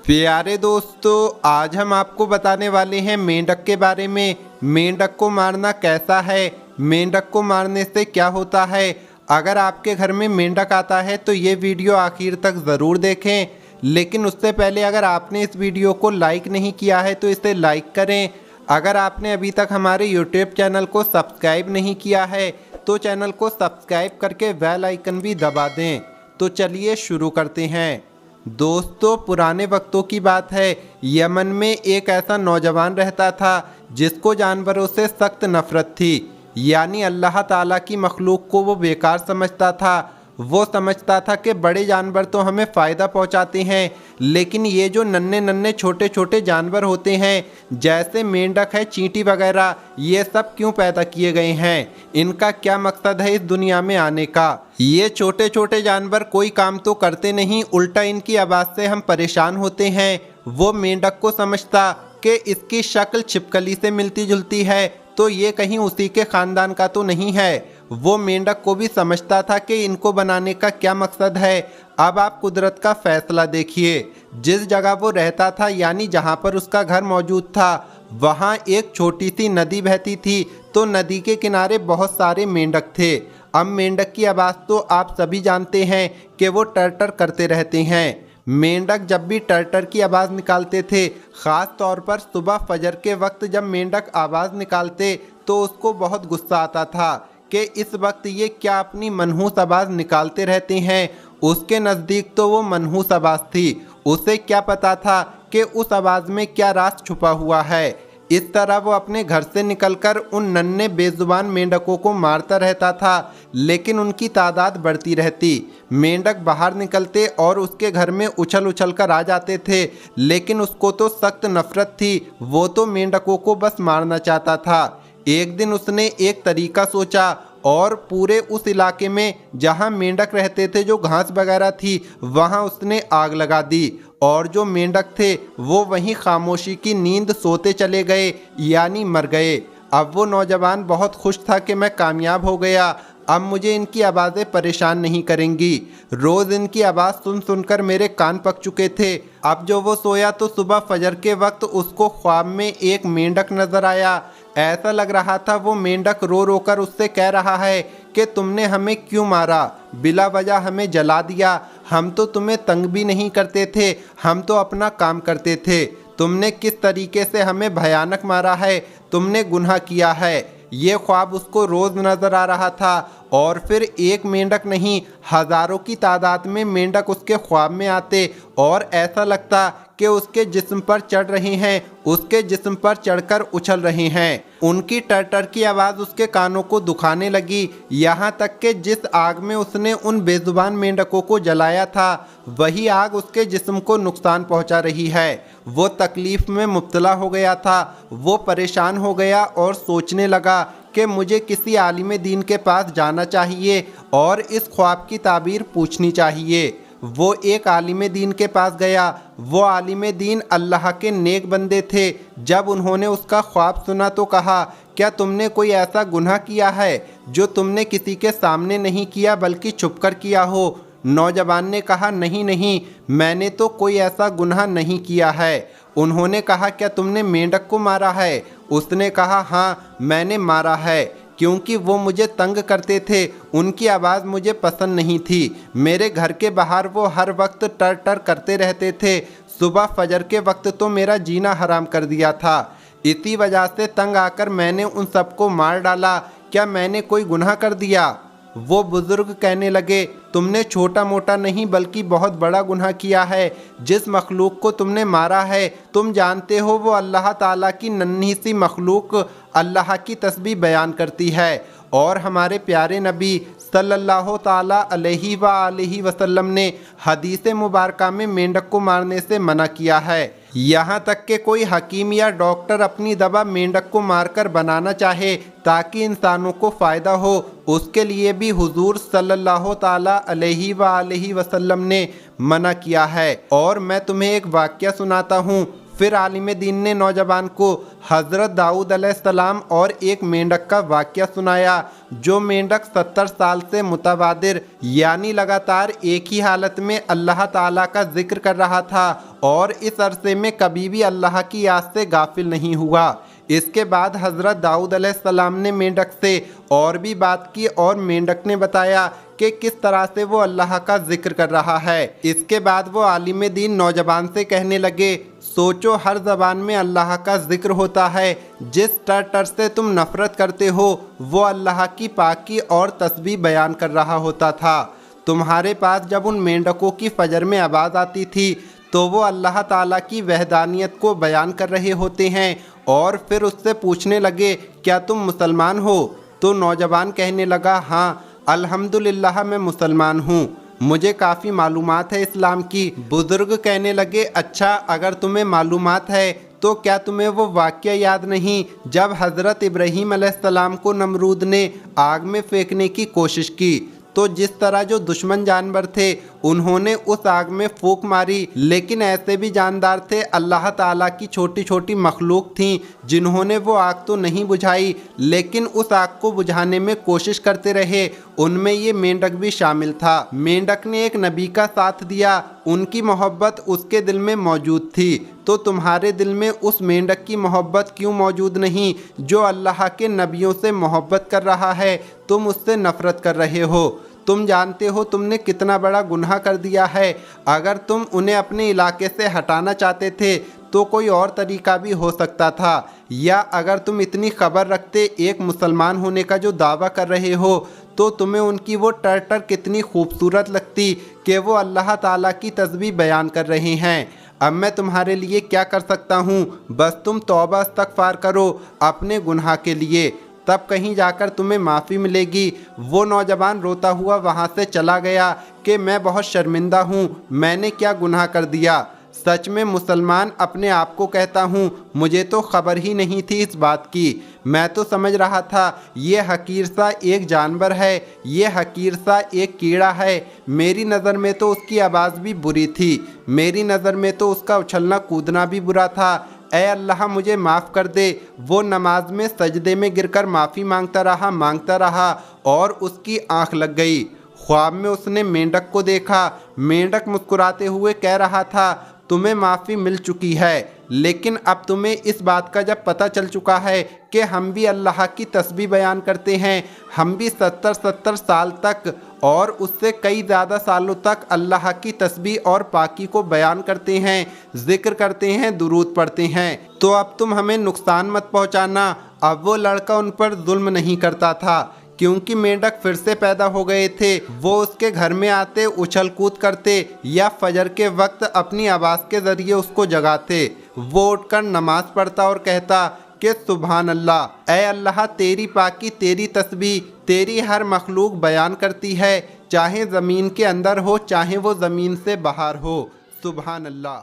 प्यारे दोस्तों, आज हम आपको बताने वाले हैं मेंढक के बारे में। मेंढक को मारना कैसा है, मेंढक को मारने से क्या होता है। अगर आपके घर में मेंढक आता है तो ये वीडियो आखिर तक ज़रूर देखें। लेकिन उससे पहले अगर आपने इस वीडियो को लाइक नहीं किया है तो इसे लाइक करें। अगर आपने अभी तक हमारे यूट्यूब चैनल को सब्सक्राइब नहीं किया है तो चैनल को सब्सक्राइब करके बेल आइकन भी दबा दें। तो चलिए शुरू करते हैं। दोस्तों, पुराने वक्तों की बात है। यमन में एक ऐसा नौजवान रहता था जिसको जानवरों से सख्त नफरत थी। यानी अल्लाह ताला की मखलूक को वो बेकार समझता था। वो समझता था कि बड़े जानवर तो हमें फ़ायदा पहुंचाते हैं, लेकिन ये जो नन्हे नन्हे छोटे छोटे जानवर होते हैं, जैसे मेंढक है, चींटी वगैरह, ये सब क्यों पैदा किए गए हैं? इनका क्या मकसद है इस दुनिया में आने का? ये छोटे छोटे जानवर कोई काम तो करते नहीं, उल्टा इनकी आवाज़ से हम परेशान होते हैं। वो मेंढक को समझता कि इसकी शक्ल छिपकली से मिलती जुलती है, तो ये कहीं उसी के ख़ानदान का तो नहीं है। वो मेंढक को भी समझता था कि इनको बनाने का क्या मकसद है। अब आप कुदरत का फैसला देखिए। जिस जगह वो रहता था, यानी जहाँ पर उसका घर मौजूद था, वहाँ एक छोटी सी नदी बहती थी। तो नदी के किनारे बहुत सारे मेंढक थे। अब मेंढक की आवाज़ तो आप सभी जानते हैं कि वो टर करते रहते हैं। मेंढक जब भी टर की आवाज़ निकालते थे, ख़ास तौर पर सुबह फजर के वक्त जब मेंढक आवाज़ निकालते तो उसको बहुत गुस्सा आता था कि इस वक्त ये क्या अपनी मनहूस आवाज़ निकालते रहते हैं। उसके नज़दीक तो वो मनहूस आवाज़ थी, उसे क्या पता था कि उस आवाज़ में क्या राज छुपा हुआ है। इस तरह वो अपने घर से निकलकर उन नन्हे बेजुबान मेंढकों को मारता रहता था, लेकिन उनकी तादाद बढ़ती रहती। मेंढक बाहर निकलते और उसके घर में उछल उछल कर आ जाते थे, लेकिन उसको तो सख्त नफरत थी। वो तो मेंढकों को बस मारना चाहता था। एक दिन उसने एक तरीका सोचा और पूरे उस इलाके में जहां मेंढक रहते थे, जो घास वगैरह थी, वहां उसने आग लगा दी। और जो मेंढक थे वो वहीं खामोशी की नींद सोते चले गए, यानी मर गए। अब वो नौजवान बहुत खुश था कि मैं कामयाब हो गया, अब मुझे इनकी आवाज़ें परेशान नहीं करेंगी। रोज़ इनकी आवाज़ सुन सुनकर मेरे कान पक चुके थे। अब जो वो सोया तो सुबह फजर के वक्त उसको ख्वाब में एक मेंढक नज़र आया। ऐसा लग रहा था वो मेंढक रो रो कर उससे कह रहा है कि तुमने हमें क्यों मारा, बिला वजह हमें जला दिया। हम तो तुम्हें तंग भी नहीं करते थे, हम तो अपना काम करते थे। तुमने किस तरीके से हमें भयानक मारा है, तुमने गुनाह किया है। ये ख्वाब उसको रोज़ नज़र आ रहा था। और फिर एक मेंढक नहीं, हज़ारों की तादाद में मेंढक उसके ख्वाब में आते और ऐसा लगता कि उसके जिस्म पर चढ़ रहे हैं, उसके जिस्म पर चढ़कर उछल रहे हैं। उनकी टर की आवाज़ उसके कानों को दुखाने लगी, यहाँ तक कि जिस आग में उसने उन बेजुबान मेंढकों को जलाया था, वही आग उसके जिस्म को नुकसान पहुँचा रही है। वो तकलीफ़ में मुब्तला हो गया था। वो परेशान हो गया और सोचने लगा कि मुझे किसी आलिम दीन के पास जाना चाहिए और इस ख्वाब की ताबीर पूछनी चाहिए। वो एक आलिम दीन के पास गया। वो आलिम दीन अल्लाह के नेक बंदे थे। जब उन्होंने उसका ख्वाब सुना तो कहा, क्या तुमने कोई ऐसा गुनाह किया है जो तुमने किसी के सामने नहीं किया बल्कि छुपकर किया हो? नौजवान ने कहा, नहीं नहीं, मैंने तो कोई ऐसा गुनाह नहीं किया है। उन्होंने कहा, क्या तुमने मेंढक को मारा है? उसने कहा, हाँ मैंने मारा है, क्योंकि वो मुझे तंग करते थे, उनकी आवाज़ मुझे पसंद नहीं थी। मेरे घर के बाहर वो हर वक्त टर करते रहते थे। सुबह फजर के वक्त तो मेरा जीना हराम कर दिया था। इसी वजह से तंग आकर मैंने उन सबको मार डाला। क्या मैंने कोई गुनाह कर दिया? वो बुजुर्ग कहने लगे, तुमने छोटा मोटा नहीं बल्कि बहुत बड़ा गुनाह किया है। जिस मखलूक को तुमने मारा है, तुम जानते हो वो अल्लाह ताला की नन्ही सी मखलूक अल्लाह की तस्बीह बयान करती है। और हमारे प्यारे नबी सल्लल्लाहु ताला अलैहि वसल्लम ने हदीस मुबारका में मेंढक को मारने से मना किया है। यहाँ तक कि कोई हकीम या डॉक्टर अपनी दवा मेंढक को मारकर बनाना चाहे ताकि इंसानों को फ़ायदा हो, उसके लिए भी हुजूर सल्लल्लाहु ताला अलैहि वसल्लम ने मना किया है। और मैं तुम्हें एक वाक़या सुनाता हूँ। फिर आलिम दीन ने नौजवान को हज़रत दाऊद अलैहिस्सलाम और एक मेंढक का वाक़या सुनाया। जो मेंढक 70 साल से मुतवादिर यानी लगातार एक ही हालत में अल्लाह ताला का जिक्र कर रहा था اور اس عرصے میں کبھی بھی اللہ کی یاد سے غافل نہیں ہوا۔ اس کے بعد حضرت داؤد علیہ السلام نے مینڈک سے اور بھی بات کی اور مینڈک نے بتایا کہ کس طرح سے وہ اللہ کا ذکر کر رہا ہے۔ اس کے بعد وہ عالم دین نوجوان سے کہنے لگے، سوچو ہر زبان میں اللہ کا ذکر ہوتا ہے، جس ٹر سے تم نفرت کرتے ہو وہ اللہ کی پاکی اور تسبیح بیان کر رہا ہوتا تھا۔ تمہارے پاس جب ان مینڈکوں کی فجر میں آواز آتی تھی تو وہ اللہ تعالیٰ کی وحدانیت کو بیان کر رہے ہوتے ہیں، اور پھر اس سے پوچھنے لگے کیا تم مسلمان ہو؟ تو نوجوان کہنے لگا ہاں الحمدللہ میں مسلمان ہوں، مجھے کافی معلومات ہے اسلام کی۔ بزرگ کہنے لگے اچھا اگر تمہیں معلومات ہے تو کیا تمہیں وہ واقعہ یاد نہیں جب حضرت ابراہیم علیہ السلام کو نمرود نے آگ میں پھینکنے کی کوشش کی تو جس طرح جو دشمن جانور تھے انہوں نے اس آگ میں پھونک ماری، لیکن ایسے بھی جاندار تھے اللہ تعالیٰ کی چھوٹی چھوٹی مخلوق تھیں جنہوں نے وہ آگ تو نہیں بجھائی لیکن اس آگ کو بجھانے میں کوشش کرتے رہے، ان میں یہ مینڈک بھی شامل تھا۔ مینڈک نے ایک نبی کا ساتھ دیا، ان کی محبت اس کے دل میں موجود تھی، تو تمہارے دل میں اس مینڈک کی محبت کیوں موجود نہیں جو اللہ کے نبیوں سے محبت کر رہا ہے؟ تم اس سے نفرت کر رہے ہو۔ تم جانتے ہو تم نے کتنا بڑا گناہ کر دیا ہے۔ اگر تم انہیں اپنے علاقے سے ہٹانا چاہتے تھے تو کوئی اور طریقہ بھی ہو سکتا تھا، یا اگر تم اتنی خبر رکھتے ایک مسلمان ہونے کا جو دعویٰ کر رہے ہو تو تمہیں ان کی وہ ٹر کتنی خوبصورت لگتی کہ وہ اللہ تعالیٰ کی تسبیح بیان کر رہے ہیں۔ اب میں تمہارے لیے کیا کر سکتا ہوں؟ بس تم توبہ استغفار کرو اپنے گناہ کے لیے، تب کہیں جا کر تمہیں معافی ملے گی۔ وہ نوجوان روتا ہوا وہاں سے چلا گیا کہ میں بہت شرمندہ ہوں، میں نے کیا گناہ کر دیا؟ سچ میں مسلمان اپنے آپ کو کہتا ہوں، مجھے تو خبر ہی نہیں تھی اس بات کی، میں تو سمجھ رہا تھا یہ حقیر سا ایک جانور ہے، یہ حقیر سا ایک کیڑا ہے۔ میری نظر میں تو اس کی آواز بھی بری تھی، میری نظر میں تو اس کا اچھلنا کودنا بھی برا تھا۔ اے اللہ مجھے معاف کر دے۔ وہ نماز میں سجدے میں گر کر معافی مانگتا رہا اور اس کی آنکھ لگ گئی۔ خواب میں اس نے مینڈک کو دیکھا، مینڈک مسکراتے ہوئے کہہ رہا تھا تمہیں معافی مل چکی ہے، لیکن اب تمہیں اس بات کا جب پتہ چل چکا ہے کہ ہم بھی اللہ کی تسبیح بیان کرتے ہیں، ہم بھی 70 سال تک اور اس سے کئی زیادہ سالوں تک اللہ کی تسبیح اور پاکی کو بیان کرتے ہیں، ذکر کرتے ہیں، درود پڑھتے ہیں، تو اب تم ہمیں نقصان مت پہنچانا۔ اب وہ لڑکا ان پر ظلم نہیں کرتا تھا کیونکہ مینڈک پھر سے پیدا ہو گئے تھے۔ وہ اس کے گھر میں آتے، اچھل کود کرتے یا فجر کے وقت اپنی آواز کے ذریعے اس کو جگاتے۔ وہ اٹھ کر نماز پڑھتا اور کہتا کہ سبحان اللہ، اے اللہ تیری پاکی، تیری تسبیح تیری ہر مخلوق بیان کرتی ہے، چاہے زمین کے اندر ہو چاہے وہ زمین سے باہر ہو، سبحان اللہ۔